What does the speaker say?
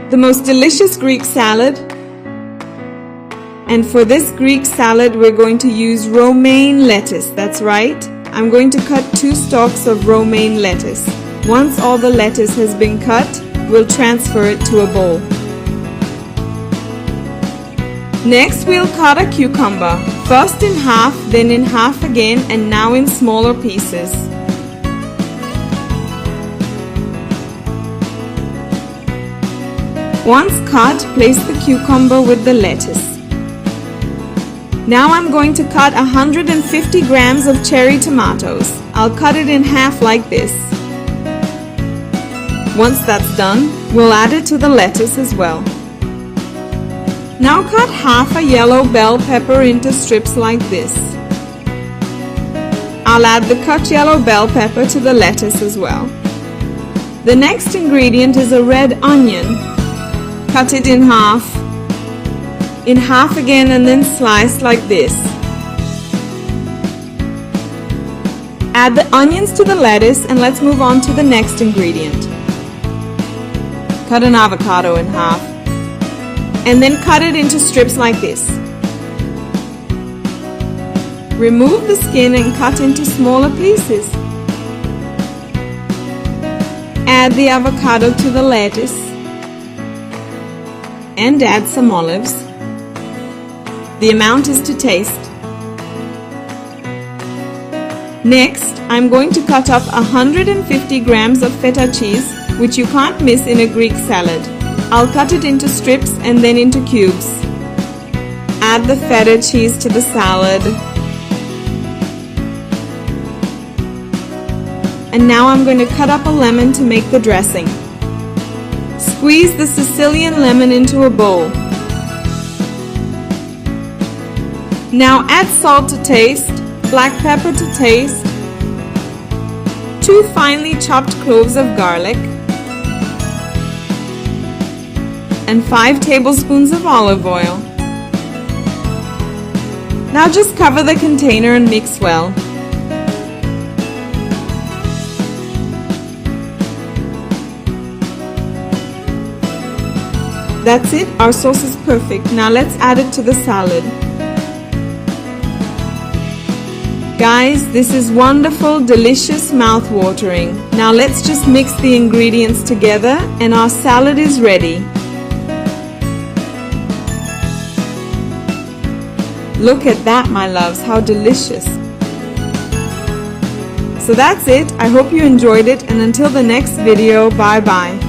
the most delicious Greek salad. And for this Greek salad, we're going to use romaine lettuce. That's right. I'm going to cut 2 stalks of romaine lettuce. Once all the lettuce has been cut, we'll transfer it to a bowl. Next, we'll cut a cucumber. First in half, then in half again, and now in smaller pieces. Once cut, place the cucumber with the lettuce. Now I'm going to cut 150 grams of cherry tomatoes. I'll cut it in half like this. Once that's done, we'll add it to the lettuce as well. Now cut half a yellow bell pepper into strips like this. I'll add the cut yellow bell pepper to the lettuce as well. The next ingredient is a red onion. Cut it in half again, and then slice like this. Add the onions to the lettuce, and let's move on to the next ingredient. Cut an avocado in half, and then cut it into strips like this. Remove the skin and cut into smaller pieces. Add the avocado to the lettuce and add some olives. The amount is to taste. Next, I'm going to cut up 150 grams of feta cheese, which you can't miss in a Greek salad. I'll cut it into strips and then into cubes. Add the feta cheese to the salad. And now I'm going to cut up a lemon to make the dressing. Squeeze the Sicilian lemon into a bowl. Now add salt to taste, black pepper to taste, 2 finely chopped cloves of garlic, and 5 tablespoons of olive oil. Now just cover the container and mix well. That's it, our sauce is perfect. Now let's add it to the salad. Guys, this is wonderful, delicious, mouth-watering. Now let's just mix the ingredients together and our salad is ready. Look at that, my loves, how delicious. So that's it. I hope you enjoyed it, and until the next video, bye-bye.